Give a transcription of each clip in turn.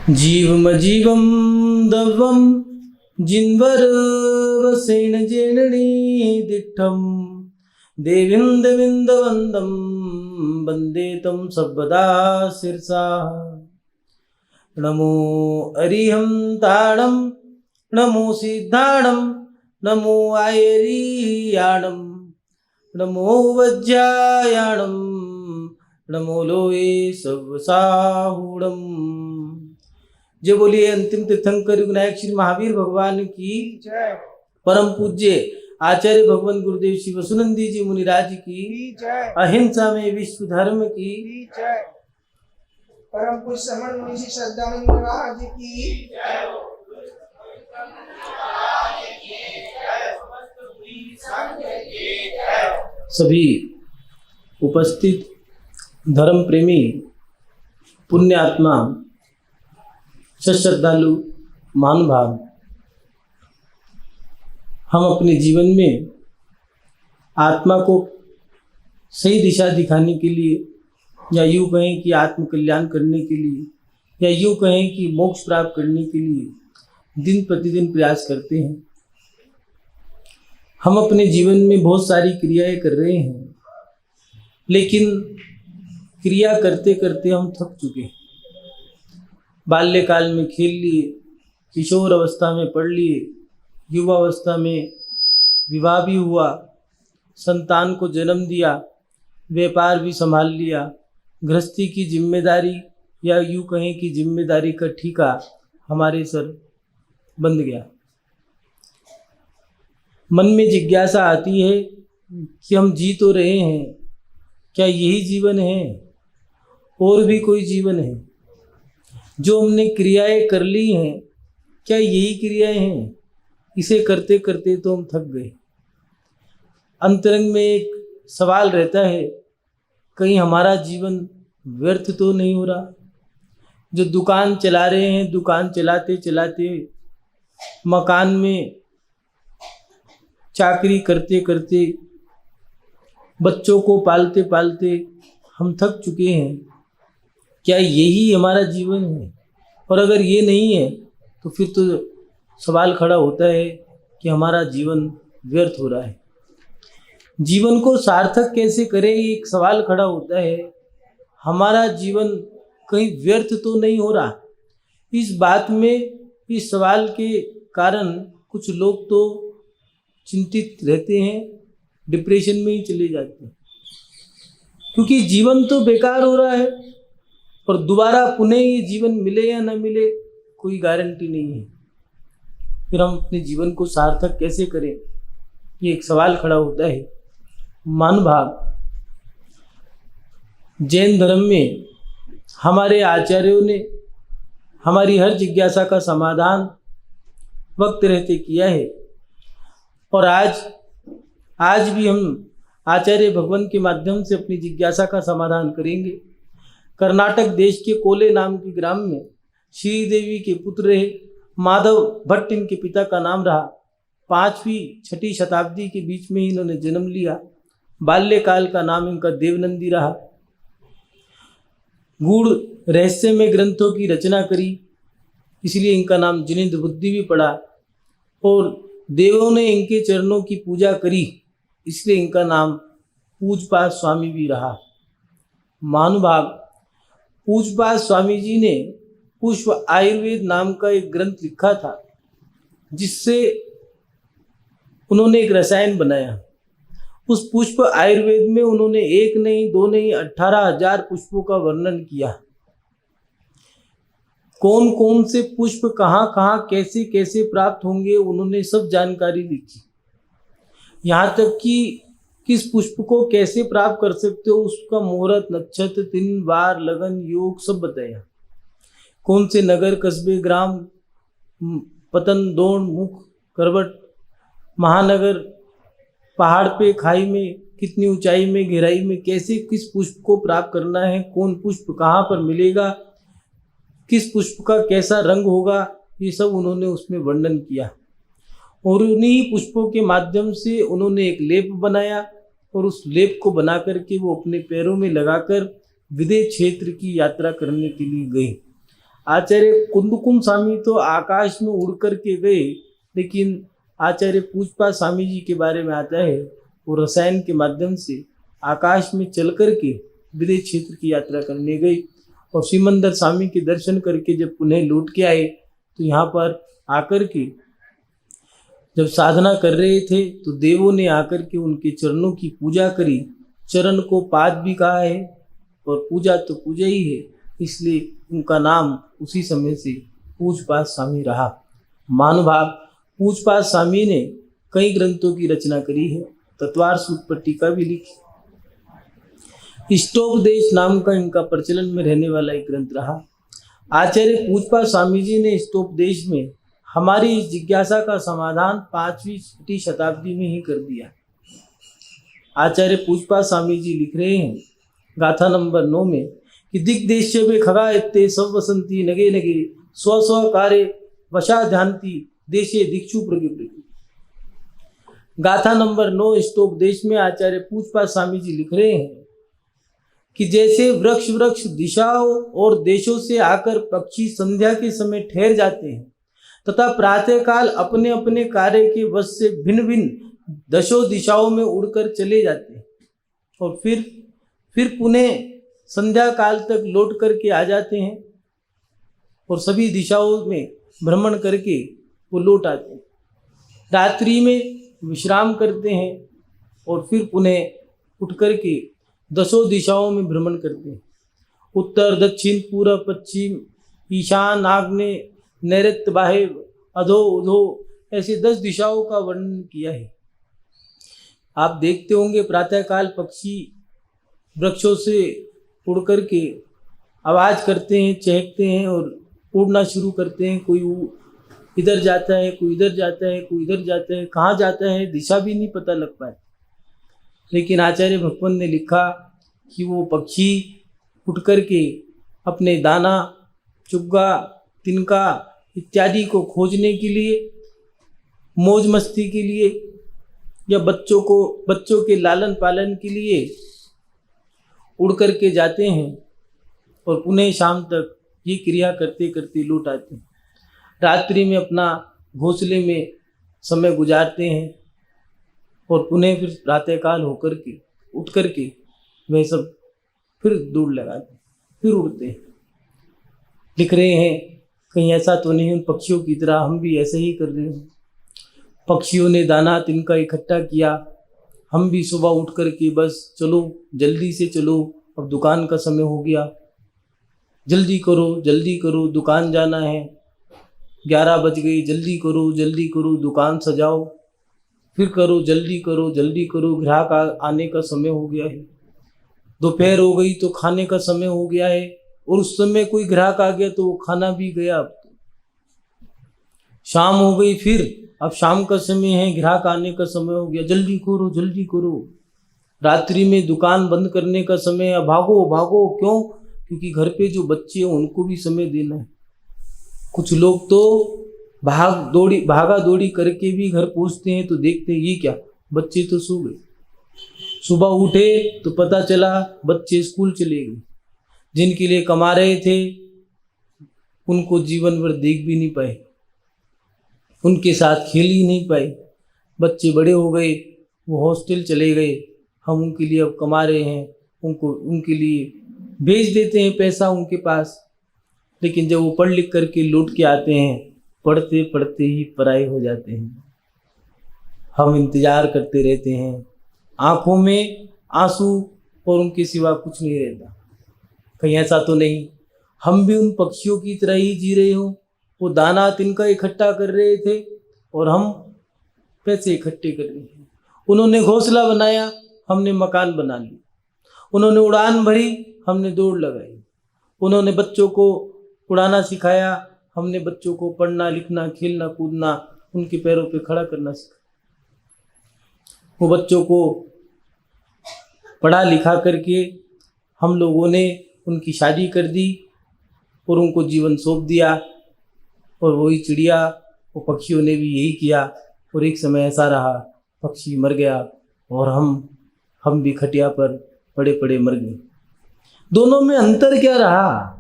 जीवमजीवं दवं जिन्वरवसेन जेननी दिट्ठं देविन्दविन्दवन्दं वन्दे तं सर्वदा शिरसा। नमो अरिहं ताणं नमो सिद्धाणं नमो आयरीयाणं नमो वज्रायाणं नमो लोये सवसाहूणम्। जय बोलिए अंतिम तीर्थंकर विनायक श्री महावीर भगवान की जय। परम पूज्य आचार्य भगवान गुरुदेव श्री वसुनंदी जी मुनिराज की जय। अहिंसा में विश्व धर्म की जय। परम पूज्य समण मुनि श्री सद्दानंद महाराज की जय। सभी उपस्थित धर्म प्रेमी पुण्य आत्मा श्रद्धालु महानुभाव, हम अपने जीवन में आत्मा को सही दिशा दिखाने के लिए या यूँ कहें कि आत्म कल्याण करने के लिए या यूँ कहें कि मोक्ष प्राप्त करने के लिए दिन प्रतिदिन प्रयास करते हैं। हम अपने जीवन में बहुत सारी क्रियाएं कर रहे हैं, लेकिन क्रिया करते करते हम थक चुके हैं। बाल्यकाल में खेल लिए, किशोर अवस्था में पढ़ लिए, युवा अवस्था में विवाह भी हुआ, संतान को जन्म दिया, व्यापार भी संभाल लिया, गृहस्थी की जिम्मेदारी या यूँ कहें कि जिम्मेदारी का ठीका हमारे सर बंध गया। मन में जिज्ञासा आती है कि हम जी तो रहे हैं, क्या यही जीवन है और भी कोई जीवन है? जो हमने क्रियाएं कर ली हैं, क्या यही क्रियाएं हैं? इसे करते करते तो हम थक गए। अंतरंग में एक सवाल रहता है, कहीं हमारा जीवन व्यर्थ तो नहीं हो रहा? जो दुकान चला रहे हैं, दुकान चलाते चलाते, मकान में चाकरी करते करते, बच्चों को पालते पालते हम थक चुके हैं। क्या यही हमारा जीवन है? और अगर ये नहीं है तो फिर तो सवाल खड़ा होता है कि हमारा जीवन व्यर्थ हो रहा है। जीवन को सार्थक कैसे करें, एक सवाल खड़ा होता है। हमारा जीवन कहीं व्यर्थ तो नहीं हो रहा? इस बात में, इस सवाल के कारण कुछ लोग तो चिंतित रहते हैं, डिप्रेशन में ही चले जाते हैं, क्योंकि जीवन तो बेकार हो रहा है और दोबारा पुनः ये जीवन मिले या न मिले कोई गारंटी नहीं है। फिर हम अपने जीवन को सार्थक कैसे करें, ये एक सवाल खड़ा होता है। महानुभाव, जैन धर्म में हमारे आचार्यों ने हमारी हर जिज्ञासा का समाधान वक्त रहते किया है, और आज भी हम आचार्य भगवान के माध्यम से अपनी जिज्ञासा का समाधान करेंगे। कर्नाटक देश के कोले नाम के ग्राम में श्रीदेवी के पुत्र रहे माधव भट्ट, इनके पिता का नाम रहा। 5वीं-6वीं शताब्दी के बीच में इन्होंने जन्म लिया। बाल्यकाल का नाम इनका देवनंदी रहा। गूढ़ रहस्यमय ग्रंथों की रचना करी, इसलिए इनका नाम जिनेंद्र बुद्धि भी पड़ा, और देवों ने इनके चरणों की पूजा करी, इसलिए इनका नाम पूज्यपाद स्वामी भी रहा। महानुभाव, पूज्यपाद स्वामी जी ने पुष्प आयुर्वेद नाम का एक ग्रंथ लिखा था, जिससे उन्होंने एक रसायन बनाया। उस पुष्प आयुर्वेद में उन्होंने 1 नहीं 2 नहीं 18,000 पुष्पों का वर्णन किया। कौन कौन से पुष्प कहाँ कहाँ कैसे कैसे प्राप्त होंगे, उन्होंने सब जानकारी लिखी। यहाँ तक कि किस पुष्प को कैसे प्राप्त कर सकते हो, उसका मुहूर्त, नक्षत्र, दिन, वार, लगन, योग सब बताया। कौन से नगर, कस्बे, ग्राम, पतन, दौड़, मुख, करवट, महानगर, पहाड़ पे, खाई में, कितनी ऊंचाई में, गहराई में, कैसे किस पुष्प को प्राप्त करना है, कौन पुष्प कहाँ पर मिलेगा, किस पुष्प का कैसा रंग होगा, ये सब उन्होंने उसमें वर्णन किया। और उन्हीं पुष्पों के माध्यम से उन्होंने एक लेप बनाया, और उस लेप को बना करके वो अपने पैरों में लगाकर विदेश क्षेत्र की यात्रा करने के लिए गए। आचार्य कुंदकुम स्वामी तो आकाश में उड़ कर के गए, लेकिन आचार्य पूजपाद स्वामी जी के बारे में आता है वो रसायन के माध्यम से आकाश में चल कर के विदेश क्षेत्र की यात्रा करने गए और सिमंदर स्वामी के दर्शन करके जब पुनः लौट के आए तो यहाँ पर आकर के जब साधना कर रहे थे तो देवों ने आकर के उनके चरणों की पूजा करी। चरण को पाद भी कहा है और पूजा तो पूजा ही है, इसलिए उनका नाम उसी समय से पूजपाद स्वामी रहा। महानुभाव पूजपाद स्वामी ने कई ग्रंथों की रचना करी है, तत्वार सूत्र टीका भी लिखी। इष्टोपदेश नाम का इनका प्रचलन में रहने वाला एक ग्रंथ रहा। आचार्य पूजपाद स्वामी जी ने इष्टोपदेश में हमारी इस जिज्ञासा का समाधान 5वीं शताब्दी में ही कर दिया। आचार्य पूजपाद स्वामी जी लिख रहे हैं गाथा नंबर 9 में कि दिग्देश में खगा इत्ते सब वसंती नगे नगे स्व स्व कार्य वशा ध्यानती देशे दीक्षु प्रगे। गाथा नंबर 9 इष्टोपदेश में आचार्य पूजपाद स्वामी जी लिख रहे हैं कि जैसे वृक्ष वृक्ष दिशाओं और देशों से आकर पक्षी संध्या के समय ठहर जाते हैं तथा प्रातःकाल अपने अपने कार्य के वश से भिन्न भिन्न दशों दिशाओं में उड़कर चले जाते हैं और फिर पुनः संध्या काल तक लौट करके आ जाते हैं और सभी दिशाओं में भ्रमण करके वो लौट आते हैं। रात्रि में विश्राम करते हैं और फिर पुनः उठ करके दशों दिशाओं में भ्रमण करते हैं। उत्तर दक्षिण पूर्व पश्चिम ईशान आग्नेय नैऋत्य बाह्य अधो उधो ऐसी 10 दिशाओं का वर्णन किया है। आप देखते होंगे प्रातःकाल पक्षी वृक्षों से उड़ कर के आवाज़ करते हैं, चहकते हैं और उड़ना शुरू करते हैं। कोई इधर जाता है, कोई इधर जाता है, कोई इधर जाता है, कहाँ जाता है दिशा भी नहीं पता लग पाए। लेकिन आचार्य भगवान ने लिखा कि वो पक्षी उठ कर के अपने दाना चुग्गा तिनका इत्यादि को खोजने के लिए, मौज मस्ती के लिए या बच्चों के लालन पालन के लिए उड़ कर के जाते हैं और पुनः शाम तक ये क्रिया करते करते लौट आते हैं। रात्रि में अपना घोंसले में समय गुजारते हैं और पुनः फिर प्रातःकाल होकर के उठ कर के वह सब फिर दौड़ लगाते फिर उड़ते हैं। लिख रहे हैं कहीं ऐसा तो नहीं उन पक्षियों की तरह हम भी ऐसे ही कर रहे हैं। पक्षियों ने दाना तिनका इकट्ठा किया, हम भी सुबह उठ कर के बस चलो जल्दी से चलो, अब दुकान का समय हो गया, जल्दी करो दुकान जाना है, 11 बज गई, जल्दी करो दुकान सजाओ, फिर करो जल्दी करो ग्राहक आने का समय हो गया है, दोपहर हो गई तो खाने का समय हो गया है और उस समय कोई ग्राहक आ गया तो वो खाना भी गया। अब तो शाम हो गई, फिर अब शाम का समय है, ग्राहक आने का समय हो गया, जल्दी करो। रात्रि में दुकान बंद करने का समय है, भागो। क्यों? क्योंकि घर पे जो बच्चे हैं उनको भी समय देना है। कुछ लोग तो भागा दौड़ी करके भी घर पहुंचते हैं तो देखते हैं ये क्या, बच्चे तो सो गए। सुबह उठे तो पता चला बच्चे स्कूल चले गए। जिनके लिए कमा रहे थे उनको जीवन भर देख भी नहीं पाए, उनके साथ खेल ही नहीं पाए। बच्चे बड़े हो गए, वो हॉस्टल चले गए, हम उनके लिए अब कमा रहे हैं, उनके लिए भेज देते हैं पैसा उनके पास। लेकिन जब वो पढ़ लिख करके लौट के आते हैं, पढ़ते पढ़ते ही पराए हो जाते हैं। हम इंतज़ार करते रहते हैं, आँखों में आंसू और उनके सिवा कुछ नहीं रहता। कहीं ऐसा तो नहीं हम भी उन पक्षियों की तरह ही जी रहे हो? वो दाना तिनका इकट्ठा कर रहे थे और हम पैसे इकट्ठे कर रहे हैं। उन्होंने घोंसला बनाया, हमने मकान बना लिया। उन्होंने उड़ान भरी, हमने दौड़ लगाई। उन्होंने बच्चों को उड़ाना सिखाया, हमने बच्चों को पढ़ना लिखना खेलना कूदना उनके पैरों पे खड़ा करना सिखाया। वो बच्चों को पढ़ा लिखा करके हम लोगों ने उनकी शादी कर दी और उनको जीवन सौंप दिया। और वही चिड़िया वो पक्षियों ने भी यही किया। और एक समय ऐसा रहा पक्षी मर गया और हम भी खटिया पर पड़े पड़े मर गए। दोनों में अंतर क्या रहा?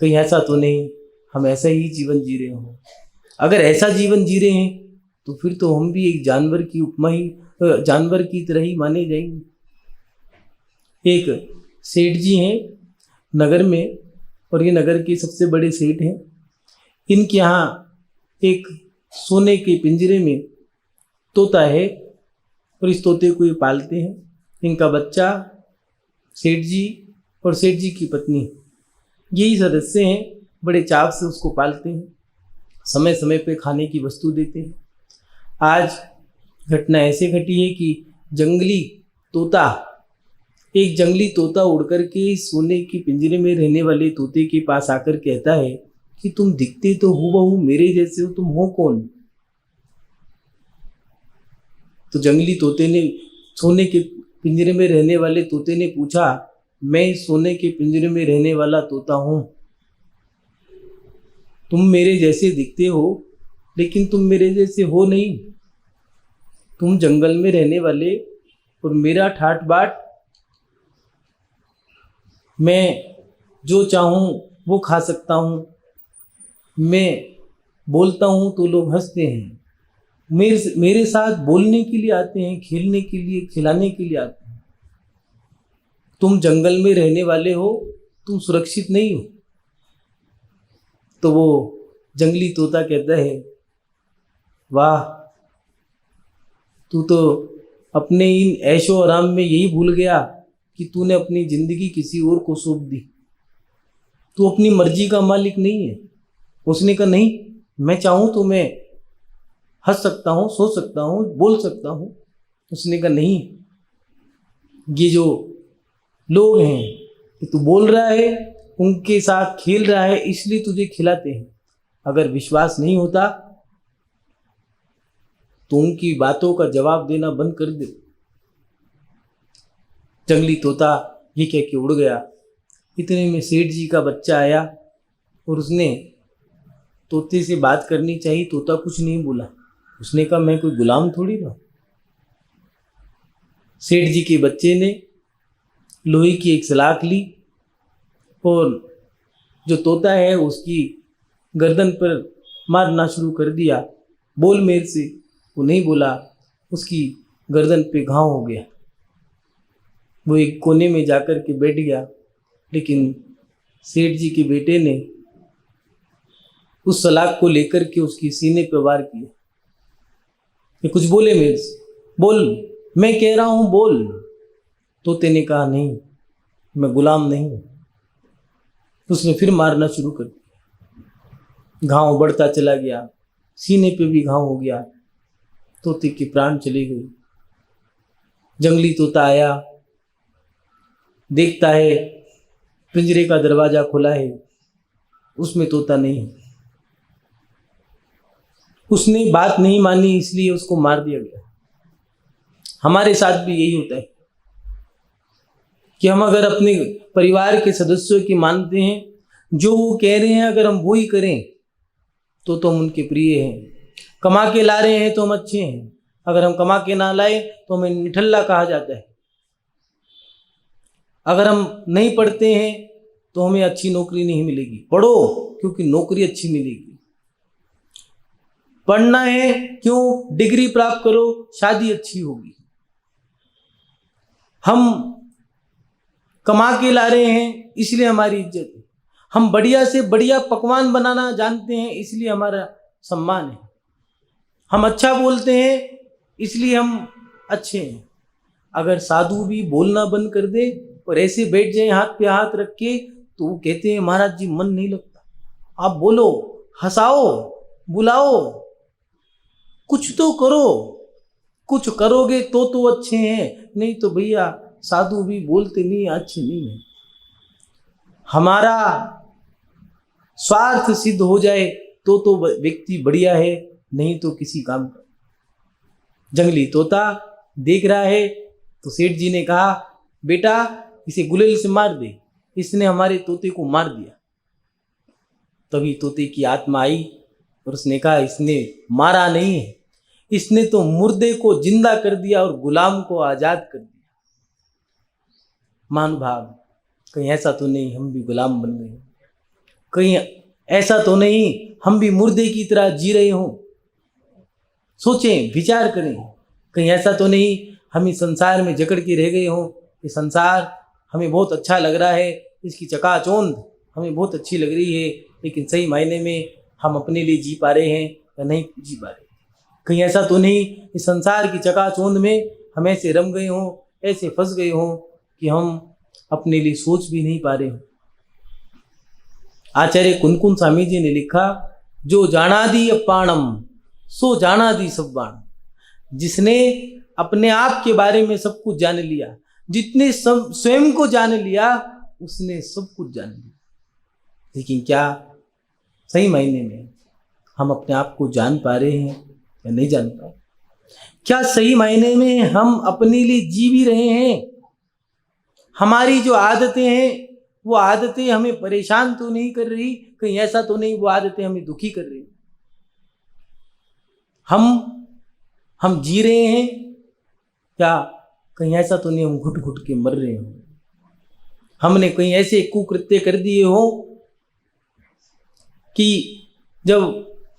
कहीं ऐसा तो नहीं हम ऐसा ही जीवन जी रहे हो। अगर ऐसा जीवन जी रहे हैं तो फिर तो हम भी एक जानवर की उपमा ही, जानवर की तरह ही माने जाएंगे। एक सेठ जी हैं नगर में, और ये नगर के सबसे बड़े सेठ हैं। इनके यहाँ एक सोने के पिंजरे में तोता है, और इस तोते को ये पालते हैं। इनका बच्चा, सेठ जी और सेठ जी की पत्नी, यही सदस्य हैं, बड़े चाव से उसको पालते हैं, समय समय पे खाने की वस्तु देते हैं। आज घटना ऐसे घटी है कि एक जंगली तोता उड़कर के सोने की पिंजरे में रहने वाले तोते के पास आकर कहता है कि तुम दिखते तो हूबहू मेरे जैसे हो, तुम हो कौन? तो जंगली तोते ने, सोने के पिंजरे में रहने वाले तोते ने पूछा, मैं सोने के पिंजरे में रहने वाला तोता हूँ, तुम मेरे जैसे दिखते हो लेकिन तुम मेरे जैसे हो नहीं। तुम जंगल में रहने वाले और मेरा ठाट बाट, मैं जो चाहूँ वो खा सकता हूँ, मैं बोलता हूँ तो लोग हंसते हैं, मेरे साथ बोलने के लिए आते हैं, खेलने के लिए, खिलाने के लिए आते हैं। तुम जंगल में रहने वाले हो, तुम सुरक्षित नहीं हो। तो वो जंगली तोता कहता है, वाह, तू तो अपने इन ऐशो आराम में यही भूल गया कि तूने अपनी जिंदगी किसी और को सौंप दी। तू अपनी मर्जी का मालिक नहीं है। उसने कहा, नहीं, मैं चाहूँ तो मैं हंस सकता हूँ, सो सकता हूँ, बोल सकता हूँ। उसने कहा, नहीं, ये जो लोग हैं कि तू बोल रहा है, उनके साथ खेल रहा है, इसलिए तुझे खिलाते हैं। अगर विश्वास नहीं होता तो उनकी बातों का जवाब देना बंद कर दे। जंगली तोता ये कह के उड़ गया। इतने में सेठ जी का बच्चा आया और उसने तोते से बात करनी चाहिए। तोता कुछ नहीं बोला। उसने कहा, मैं कोई गुलाम थोड़ी ना। सेठ जी के बच्चे ने लोहे की एक सलाख ली और जो तोता है उसकी गर्दन पर मारना शुरू कर दिया। बोल मेरे से। वो नहीं बोला। उसकी गर्दन पे घाव हो गया। वो एक कोने में जाकर के बैठ गया। लेकिन सेठ जी के बेटे ने उस सलाख को लेकर के उसकी सीने पर वार किया। ये कुछ बोले मेरे से, बोल, मैं कह रहा हूँ बोल। तोते ने कहा, नहीं, मैं गुलाम नहीं हूँ। उसने फिर मारना शुरू कर दिया। घाव बढ़ता चला गया, सीने पे भी घाव हो गया। तोते के प्राण चले गए। जंगली तोता आया, देखता है पिंजरे का दरवाजा खुला है, उसमें तोता नहीं है। उसने बात नहीं मानी, इसलिए उसको मार दिया गया। हमारे साथ भी यही होता है कि हम अगर अपने परिवार के सदस्यों की मानते हैं, जो वो कह रहे हैं अगर हम वो ही करें तो हम उनके प्रिय हैं। कमा के ला रहे हैं तो हम अच्छे हैं। अगर हम कमा के ना लाए तो हमें निठल्ला कहा जाता है। अगर हम नहीं पढ़ते हैं तो हमें अच्छी नौकरी नहीं मिलेगी। पढ़ो, क्योंकि नौकरी अच्छी मिलेगी। पढ़ना है क्यों? डिग्री प्राप्त करो, शादी अच्छी होगी। हम कमा के ला रहे हैं इसलिए हमारी इज्जत है। हम बढ़िया से बढ़िया पकवान बनाना जानते हैं इसलिए हमारा सम्मान है। हम अच्छा बोलते हैं इसलिए हम अच्छे हैं। अगर साधु भी बोलना बंद कर दे और ऐसे बैठ जाए हाथ पे हाथ रख के, तो वो कहते हैं, महाराज जी मन नहीं लगता। आप बोलो, हंसाओ, बुलाओ, कुछ तो करो। कुछ करोगे तो अच्छे हैं, नहीं तो भैया साधु भी बोलते नहीं, अच्छे नहीं है। हमारा स्वार्थ सिद्ध हो जाए तो व्यक्ति बढ़िया है, नहीं तो किसी काम का। जंगली तोता देख रहा है तो सेठ जी ने कहा, बेटा इसे गुलेल से मार दे। इसने हमारे तोते को मार दिया। तभी तोते की आत्मा आई और उसने कहा, इसने मारा नहीं है, इसने तो मुर्दे को जिंदा कर दिया और गुलाम को आजाद कर दिया। महानुभाव, कहीं ऐसा तो नहीं हम भी गुलाम बन गए। कहीं ऐसा तो नहीं हम भी मुर्दे की तरह जी रहे हों। सोचें, विचार करें, कहीं ऐसा तो नहीं हम इस संसार में जकड़ के रह गए हों। ये संसार हमें बहुत अच्छा लग रहा है, इसकी चकाचौंध हमें बहुत अच्छी लग रही है, लेकिन सही मायने में हम अपने लिए जी पा रहे हैं या नहीं जी पा रहे। कहीं ऐसा तो नहीं इस संसार की चकाचौंध में हम ऐसे रम गए हों, ऐसे फंस गए हों कि हम अपने लिए सोच भी नहीं पा रहे हों। आचार्य कुनकुन स्वामी जी ने लिखा, जो जानादि अपाणम सो जानादि सब्बाण। जिसने अपने आप के बारे में सब कुछ जान लिया, जितने सब स्वयं को जान लिया, उसने सब कुछ जान लिया। लेकिन क्या सही मायने में हम अपने आप को जान पा रहे हैं या नहीं जान पा रहे? क्या सही मायने में हम अपने लिए जी भी रहे हैं? हमारी जो आदतें हैं वो आदतें हमें परेशान तो नहीं कर रही? कहीं ऐसा तो नहीं वो आदतें हमें दुखी कर रही? हम जी रहे हैं क्या? कहीं ऐसा तो नहीं हम घुट घुट के मर रहे हो? हमने कहीं ऐसे कुकृत्य कर दिए हो कि जब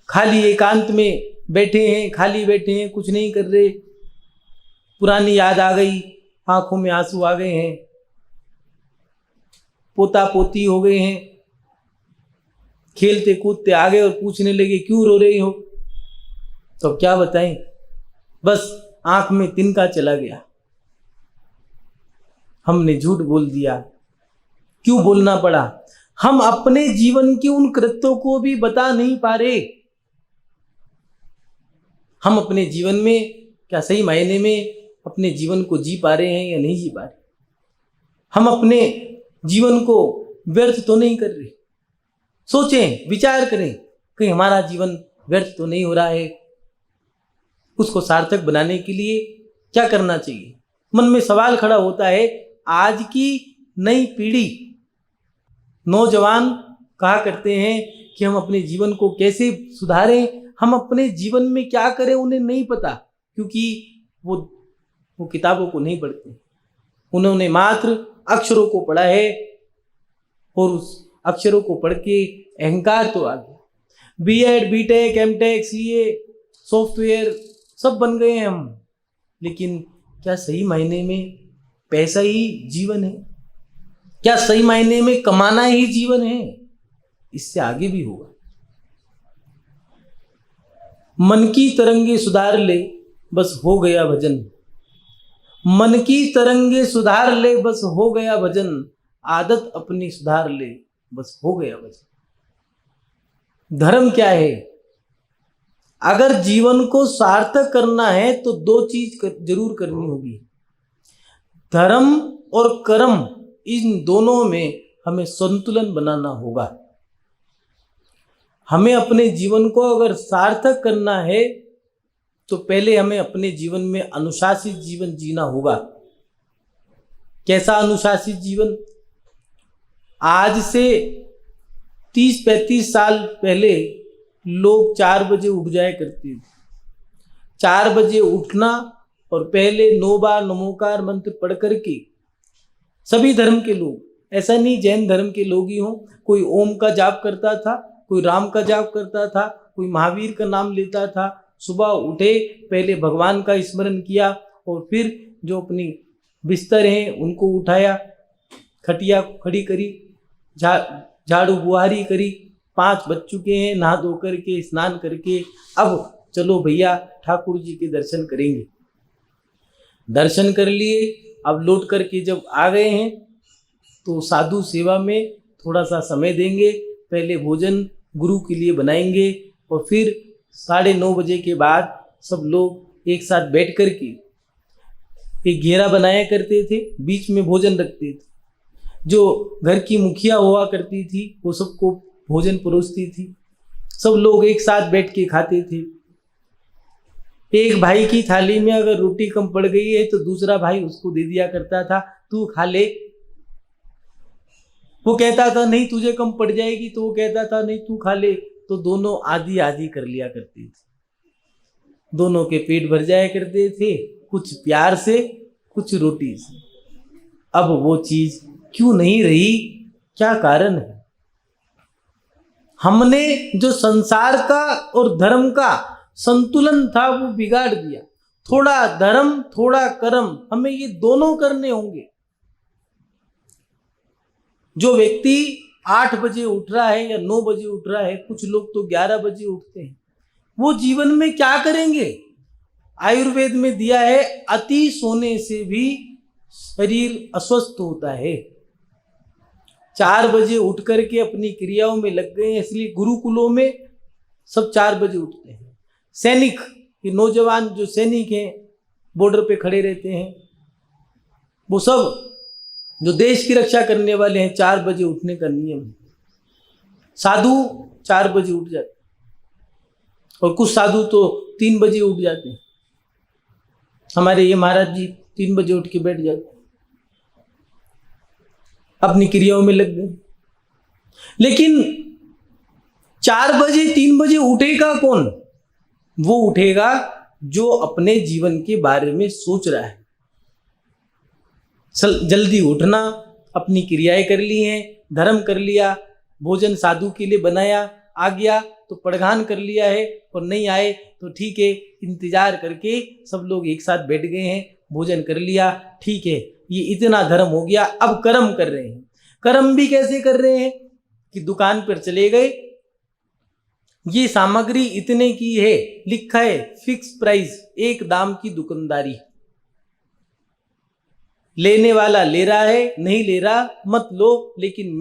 खाली एकांत में बैठे हैं, खाली बैठे हैं, कुछ नहीं कर रहे, पुरानी याद आ गई, आंखों में आंसू आ गए हैं, पोता पोती हो गए हैं, खेलते कूदते आ गए और पूछने लगे क्यों रो रही हो? तो क्या बताएं, बस आंख में तिनका चला गया, हमने झूठ बोल दिया। क्यों बोलना पड़ा? हम अपने जीवन के उन कृत्यों को भी बता नहीं पा रहे। हम अपने जीवन में क्या सही मायने में अपने जीवन को जी पा रहे हैं या नहीं जी पा रहे? हम अपने जीवन को व्यर्थ तो नहीं कर रहे? सोचें, विचार करें, कहीं हमारा जीवन व्यर्थ तो नहीं हो रहा है? उसको सार्थक बनाने के लिए क्या करना चाहिए? मन में सवाल खड़ा होता है। आज की नई पीढ़ी, नौजवान कहा करते हैं कि हम अपने जीवन को कैसे सुधारें, हम अपने जीवन में क्या करें, उन्हें नहीं पता, क्योंकि वो किताबों को नहीं पढ़ते। उन्होंने मात्र अक्षरों को पढ़ा है और उस अक्षरों को पढ़ के अहंकार तो आ गया। BEd, BTech, MTech, CA, software सब बन गए हैं हम, लेकिन क्या सही मायने में पैसा ही जीवन है? क्या सही मायने में कमाना ही जीवन है? इससे आगे भी होगा। मन की तरंगे सुधार ले बस हो गया भजन, मन की तरंगे सुधार ले बस हो गया भजन, आदत अपनी सुधार ले बस हो गया भजन। धर्म क्या है? अगर जीवन को सार्थक करना है तो दो चीज जरूर करनी होगी, धर्म और कर्म, इन दोनों में हमें संतुलन बनाना होगा। हमें अपने जीवन को अगर सार्थक करना है तो पहले हमें अपने जीवन में अनुशासित जीवन जीना होगा। कैसा अनुशासित जीवन? आज से 30-35 साल पहले लोग 4 बजे उठ जाया करते थे। 4 बजे उठना और पहले 9 बार नमोकार मंत्र पढ़ करके, सभी धर्म के लोग, ऐसा नहीं जैन धर्म के लोग ही हों, कोई ओम का जाप करता था, कोई राम का जाप करता था, कोई महावीर का नाम लेता था। सुबह उठे, पहले भगवान का स्मरण किया और फिर जो अपनी बिस्तर हैं उनको उठाया, खटिया खड़ी करी, झाड़ू बुहारी करी, 5 बज चुके हैं, नहा धो करके स्नान करके अब चलो भैया ठाकुर जी के दर्शन करेंगे। दर्शन कर लिए, अब लौट करके जब आ गए हैं तो साधु सेवा में थोड़ा सा समय देंगे, पहले भोजन गुरु के लिए बनाएंगे और फिर 9:30 बजे के बाद सब लोग एक साथ बैठ कर के एक घेरा बनाया करते थे, बीच में भोजन रखते थे। जो घर की मुखिया हुआ करती थी वो सबको भोजन परोसती थी, सब लोग एक साथ बैठ के खाते थे। एक भाई की थाली में अगर रोटी कम पड़ गई है तो दूसरा भाई उसको दे दिया करता था, तू खा ले। वो कहता था नहीं तुझे कम पड़ जाएगी, तो वो कहता था नहीं तू खा ले, तो दोनों आधी आधी कर लिया करते थे। दोनों के पेट भर जाया करते थे, कुछ प्यार से कुछ रोटी से। अब वो चीज क्यों नहीं रही? क्या कारण है? हमने जो संसार का और धर्म का संतुलन था वो बिगाड़ दिया। थोड़ा धर्म थोड़ा कर्म, हमें ये दोनों करने होंगे। जो व्यक्ति 8 बजे उठ रहा है या 9 बजे उठ रहा है, कुछ लोग तो 11 बजे उठते हैं, वो जीवन में क्या करेंगे? आयुर्वेद में दिया है, अति सोने से भी शरीर अस्वस्थ होता है। 4 बजे उठ करके अपनी क्रियाओं में लग गए हैं, इसलिए गुरुकुलों में सब 4 बजे उठते हैं। सैनिक, ये नौजवान जो सैनिक हैं, बॉर्डर पे खड़े रहते हैं, वो सब जो देश की रक्षा करने वाले हैं, 4 बजे उठने का नियम है। साधु 4 बजे उठ जाते, और कुछ साधु तो 3 बजे उठ जाते हैं। हमारे ये महाराज जी 3 बजे उठ के बैठ जाते, अपनी क्रियाओं में लग गए। लेकिन 4 बजे 3 बजे उठेगा कौन? वो उठेगा जो अपने जीवन के बारे में सोच रहा है। जल्दी उठना, अपनी क्रियाएं कर ली हैं, धर्म कर लिया, भोजन साधु के लिए बनाया, आ गया तो पड़घान कर लिया है, और नहीं आए तो ठीक है, इंतजार करके सब लोग एक साथ बैठ गए हैं, भोजन कर लिया, ठीक है, ये इतना धर्म हो गया। अब कर्म कर रहे हैं। कर्म भी कैसे कर रहे हैं कि दुकान पर चले गए, ये सामग्री इतने की है, लिखा है फिक्स प्राइस, एक दाम की दुकानदारी। लेने वाला ले रहा है, नहीं ले रहा मत लो, लेकिन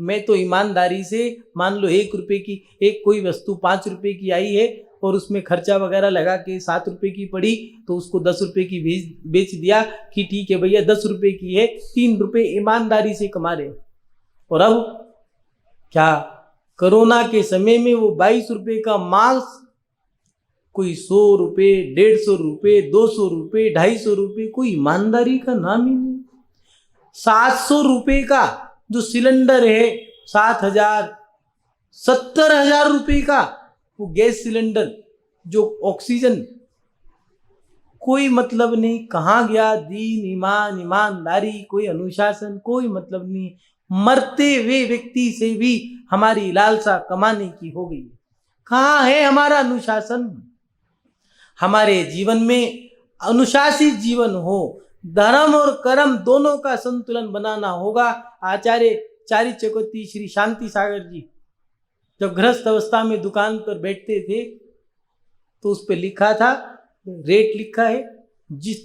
मैं तो ईमानदारी से, मान लो 1 रुपए की एक कोई वस्तु 5 रुपए की आई है और उसमें खर्चा वगैरह लगा के 7 रुपए की पड़ी, तो उसको 10 रुपए की बेच दिया कि ठीक है भैया 10 रुपए की है, 3 रुपए ईमानदारी से कमा रहे। और अब क्या, कोरोना के समय में वो 22 रुपए का मास्क कोई 100 रुपये, 150 रुपये, 200 रुपये, 250 रुपये, कोई ईमानदारी का नाम ही नहीं। 700 रुपये का जो सिलेंडर है, 7,000, 70,000 रुपये का वो गैस सिलेंडर, जो ऑक्सीजन, कोई मतलब नहीं। कहाँ गया दीन, ईमान, ईमानदारी, कोई अनुशासन, कोई मतलब नहीं। मरते हुए व्यक्ति से भी हमारी लालसा कमाने की हो गई। कहाँ है हमारा अनुशासन? हमारे जीवन में अनुशासित जीवन हो, धर्म और कर्म दोनों का संतुलन बनाना होगा। आचार्य चारी चकोती श्री शांति सागर जी जब गृहस्थ अवस्था में दुकान पर बैठते थे तो उस पर लिखा था, रेट लिखा है, जिस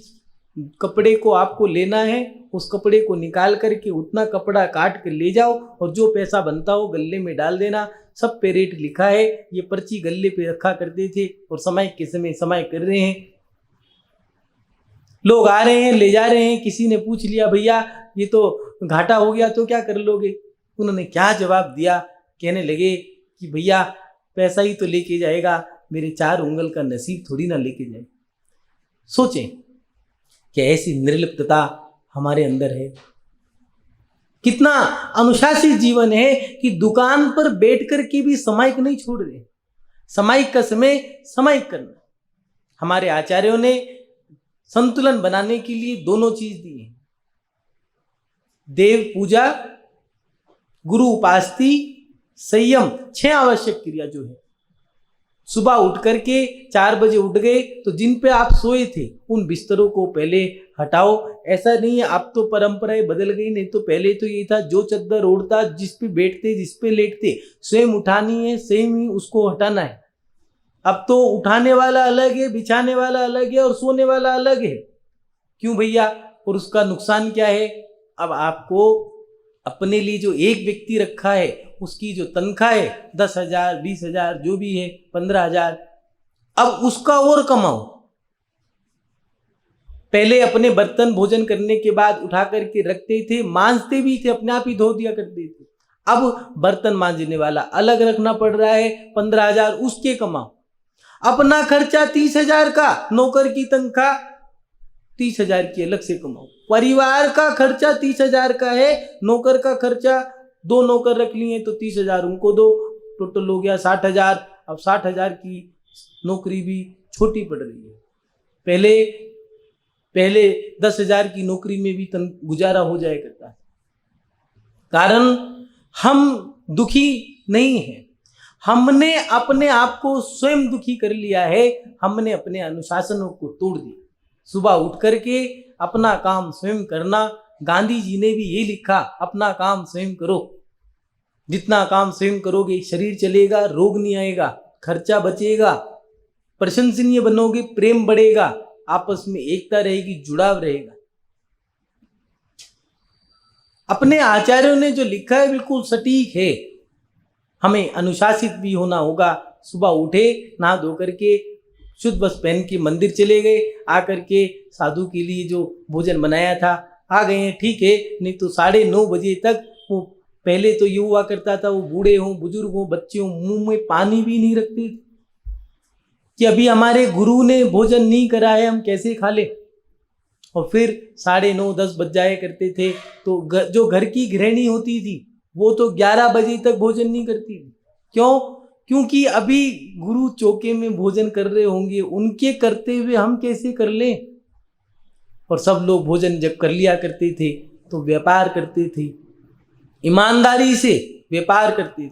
कपड़े को आपको लेना है उस कपड़े को निकाल करके उतना कपड़ा काट कर ले जाओ और जो पैसा बनता हो गल्ले में डाल देना। सब पे रेट लिखा है। ये पर्ची गल्ले पे रखा करते थे और समय के समय समय कर रहे हैं। लोग आ रहे हैं, ले जा रहे हैं। किसी ने पूछ लिया, भैया ये तो घाटा हो गया तो क्या कर लोगे? उन्होंने क्या जवाब दिया? कहने लगे कि भैया पैसा ही तो लेके जाएगा, मेरे 4 उंगल का नसीब थोड़ी ना लेके जाए। सोचें कि ऐसी निर्लिप्तता हमारे अंदर है। कितना अनुशासित जीवन है कि दुकान पर बैठ कर के भी सामायिक नहीं छोड़ रहे। सामायिक का समय सामायिक करना। हमारे आचार्यों ने संतुलन बनाने के लिए दोनों चीज दी है, देव पूजा, गुरु उपासती, संयम। 6 आवश्यक क्रिया जो है। सुबह उठ करके 4 बजे उठ गए तो जिन पे आप सोए थे उन बिस्तरों को पहले हटाओ। ऐसा नहीं है, अब तो परंपराएं बदल गई। नहीं तो पहले तो ये था, जो चद्दर ओढ़ता, जिस पे बैठते, जिस पे लेटते, स्वयं उठानी है, स्वयं ही उसको हटाना है। अब तो उठाने वाला अलग है, बिछाने वाला अलग है और सोने वाला अलग है। क्यों भैया? और उसका नुकसान क्या है? अब आपको अपने लिए जो एक व्यक्ति रखा है उसकी जो तनख्वाह है 10,000, 20,000 जो भी है, 15,000, अब उसका और कमाओ। पहले अपने बर्तन भोजन करने के बाद उठा करके रखते थे, मांजते भी थे, अपने आप ही धो दिया करते थे। अब बर्तन मांजने वाला अलग रखना पड़ रहा है, 15,000 उसके कमाओ। अपना खर्चा 30,000 का, नौकर की तनख्वाह 30,000 की अलग से कमाओ। परिवार का खर्चा 30,000 का है, नौकर का खर्चा 2 नौकर रख लिए तो 30,000 उनको दो, टोटल हो गया 60,000। अब 60,000 की नौकरी भी छोटी पड़ रही है। पहले 10,000 की नौकरी में भी गुजारा हो जाया करता है। कारण हम दुखी नहीं हैं, हमने अपने आप को स्वयं दुखी कर लिया है, हमने अपने अनुशासनों को तोड़ दिया। सुबह उठ करके अपना काम स्वयं करना, गांधी जी ने भी ये लिखा, अपना काम स्वयं करो। जितना काम स्वयं करोगे शरीर चलेगा, रोग नहीं आएगा, खर्चा बचेगा, प्रशंसनीय बनोगे, प्रेम बढ़ेगा, आपस में एकता रहेगी, जुड़ाव रहेगा। अपने आचार्यों ने जो लिखा है बिल्कुल सटीक है। हमें अनुशासित भी होना होगा। सुबह उठे, नहा धो करके शुद्ध वस्त्र पहन के मंदिर चले गए, आकर के साधु के लिए जो भोजन बनाया था आ गए हैं, ठीक है। नहीं तो 9:30 बजे तक वो, पहले तो ये हुआ करता था, वो बूढ़े हों, बुजुर्ग हों, बच्चे हों, मुंह में पानी भी नहीं रखते थे कि अभी हमारे गुरु ने भोजन नहीं करा है, हम कैसे खा ले। और फिर 9:30 10 बज जाया करते थे, तो जो घर की गृहिणी होती थी वो तो 11 बजे तक भोजन नहीं करती थी। क्यों? क्योंकि अभी गुरु चौके में भोजन कर रहे होंगे, उनके करते हुए हम कैसे कर लें। और सब लोग भोजन जब कर लिया करते थे तो व्यापार करते थे, ईमानदारी से व्यापार करते थे।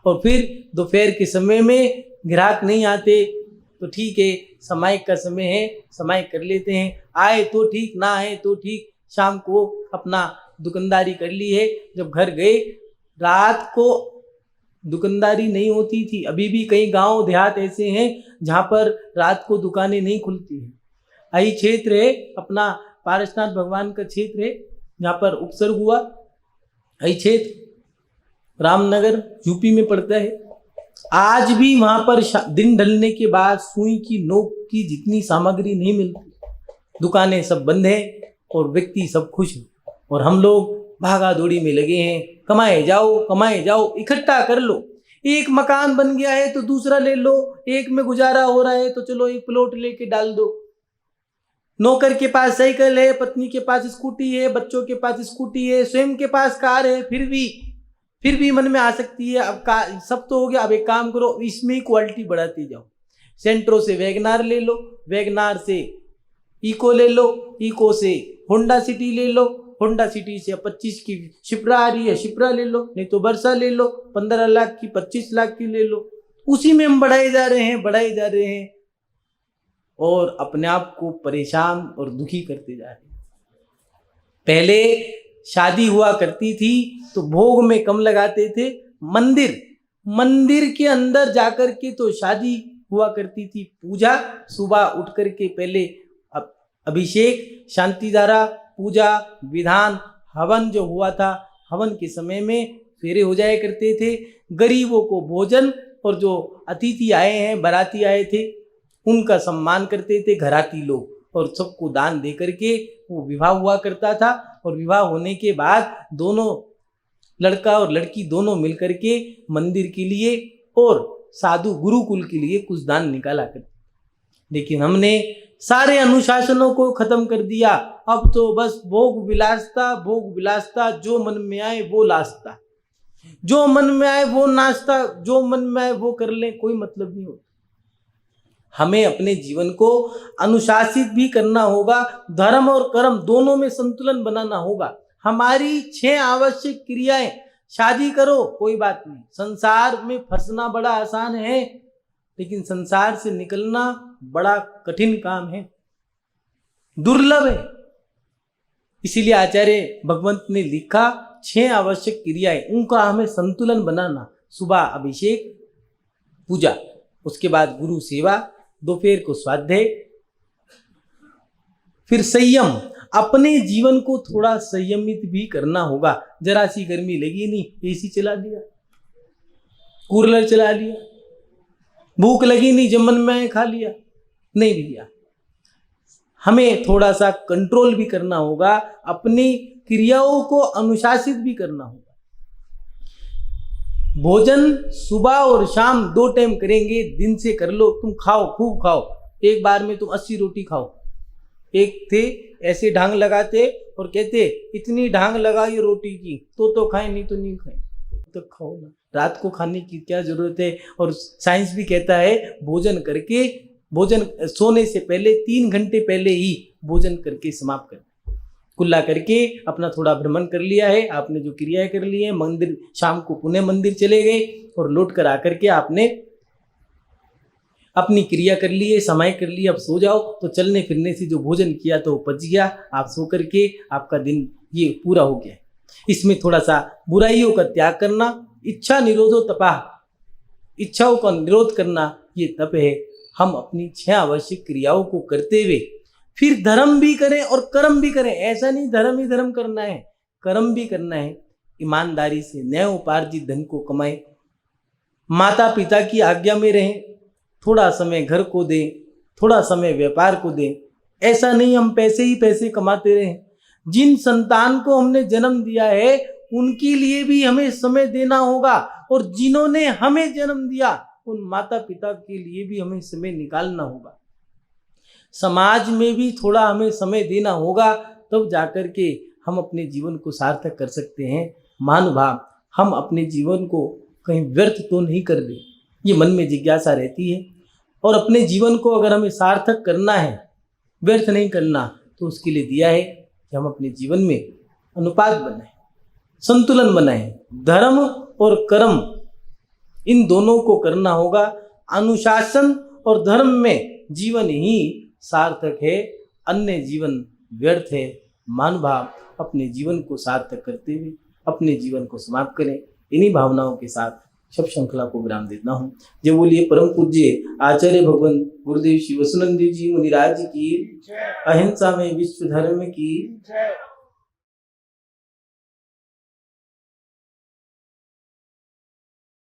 और फिर दोपहर के समय में ग्राहक नहीं आते तो ठीक है, सामायिक का समय है, सामायिक कर लेते हैं, आए तो ठीक, ना आए तो ठीक, शाम को अपना दुकानदारी कर ली है। जब घर गए, रात को दुकानदारी नहीं होती थी। अभी भी कई गांव देहात ऐसे हैं जहां पर रात को दुकानें नहीं खुलती हैं। यही क्षेत्र है अपना पारसनाथ भगवान का क्षेत्र है जहाँ पर उपसर्ग हुआ। यही क्षेत्र रामनगर यूपी में पड़ता है। आज भी वहाँ पर दिन ढलने के बाद सुई की नोक की जितनी सामग्री नहीं मिलती, दुकानें सब बंद हैं और व्यक्ति सब खुश हैं। और हम लोग भागा दौड़ी में लगे हैं, कमाए जाओ, इकट्ठा कर लो। एक मकान बन गया है तो दूसरा ले लो, एक में गुजारा हो रहा है तो चलो एक प्लॉट लेके डाल दो। नौकर के पास साइकिल है, पत्नी के पास स्कूटी है, बच्चों के पास स्कूटी है, स्वयं के पास कार है, फिर भी मन में आ सकती है अब सब तो हो गया, अब एक काम करो, इसमें ही क्वालिटी बढ़ाती जाओ। सेंट्रो से वैगनार ले लो, वैगनार से इको ले लो, इको से होंडा सिटी ले लो, होंडा सिटी से 25 की शिप्रा आ रही है, शिप्रा ले लो, नहीं तो वर्षा ले लो, 15 लाख की 25 लाख की ले लो। उसी में हम बढ़ाए जा रहे हैं और अपने आप को परेशान और दुखी करते जा रहे हैं। पहले शादी हुआ करती थी तो भोग में कम लगाते थे, मंदिर के अंदर जाकर के तो शादी हुआ करती थी। पूजा सुबह उठ कर के पहले अभिषेक, शांति धारा, पूजा विधान, हवन जो हुआ था, हवन के समय में फेरे हो जाया करते थे। गरीबों को भोजन, और जो अतिथि आए हैं, बाराती आए थे, उनका सम्मान करते थे घराती लोग, और सबको दान दे करके वो विवाह हुआ करता था। और विवाह होने के बाद दोनों लड़का और लड़की दोनों मिलकर के मंदिर के लिए और साधु गुरुकुल के लिए कुछ दान निकाला करते। लेकिन हमने सारे अनुशासनों को खत्म कर दिया। अब तो बस भोग विलासता, जो मन में आए वो लासता, जो मन में आए वो नाचता, जो मन में आए वो कर ले, कोई मतलब नहीं होता। हमें अपने जीवन को अनुशासित भी करना होगा, धर्म और कर्म दोनों में संतुलन बनाना होगा। हमारी 6 आवश्यक क्रियाएं, शादी करो कोई बात नहीं, संसार में फंसना बड़ा आसान है, लेकिन संसार से निकलना बड़ा कठिन काम है, दुर्लभ है। इसीलिए आचार्य भगवंत ने लिखा 6 आवश्यक क्रियाएं, उनका हमें संतुलन बनाना। सुबह अभिषेक पूजा, उसके बाद गुरु सेवा, दोपहर को स्वाध्याय, फिर संयम। अपने जीवन को थोड़ा संयमित भी करना होगा। जरा सी गर्मी लगी नहीं, एसी चला दिया, कूलर चला लिया, भूख लगी नहीं, जब मन में आए खा लिया, नहीं भैया, हमें थोड़ा सा कंट्रोल भी करना होगा, अपनी क्रियाओं को अनुशासित भी करना होगा। भोजन सुबह और शाम 2 टाइम करेंगे, दिन से कर लो, तुम खाओ, खूब खाओ, एक बार में तुम 80 रोटी खाओ। एक थे ऐसे ढांग लगाते और कहते इतनी ढांग लगाई रोटी की तो खाए, नहीं तो नहीं खाए, तो खाओ ना, रात को खाने की क्या जरूरत है। और साइंस भी कहता है भोजन सोने से पहले 3 घंटे पहले ही भोजन करके समाप्त करना। कुल्ला करके अपना थोड़ा भ्रमण कर लिया है, आपने जो क्रियाएं कर ली है, मंदिर शाम को पुनः मंदिर चले गए और लौट कर आकर के आपने अपनी क्रिया कर ली है, समय कर लिया, अब सो जाओ। तो चलने फिरने से जो भोजन किया तो वो पच गया, आप सो करके आपका दिन ये पूरा हो गया। इसमें थोड़ा सा बुराइयों का त्याग करना, इच्छा निरोधो तपा, इच्छाओं का निरोध करना ये तप है। हम अपनी 6 आवश्यक क्रियाओं को करते हुए फिर धर्म भी करें और कर्म भी करें। ऐसा नहीं धर्म ही धर्म करना है, कर्म भी करना है। ईमानदारी से नए उपार्जित धन को कमाएं, माता पिता की आज्ञा में रहें, थोड़ा समय घर को दें, थोड़ा समय व्यापार को दें। ऐसा नहीं हम पैसे ही पैसे कमाते रहें। जिन संतान को हमने जन्म दिया है उनके लिए भी हमें समय देना होगा, और जिन्होंने हमें जन्म दिया उन माता पिता के लिए भी हमें समय निकालना होगा। समाज में भी थोड़ा हमें समय देना होगा, तब जाकर के हम अपने जीवन को सार्थक कर सकते हैं। महानुभाव, हम अपने जीवन को कहीं व्यर्थ तो नहीं कर दे, ये मन में जिज्ञासा रहती है। और अपने जीवन को अगर हमें सार्थक करना है, व्यर्थ नहीं करना, तो उसके लिए दिया है कि हम अपने जीवन में अनुपात बनाएं, संतुलन बनाएं। धर्म और कर्म इन दोनों को करना होगा। अनुशासन और धर्म में जीवन ही सार्थक है, अन्य जीवन व्यर्थ है। महानुभाव, अपने जीवन को सार्थक करते हुए अपने जीवन को समाप्त करें। इन्हीं भावनाओं के साथ शब्द श्रृंखला को विराम देता हूँ। जय बोलिए परम पूज्य आचार्य भगवान गुरुदेव श्री वसुनंद देव जी मुनिराज की, अहिंसा में विश्व धर्म की।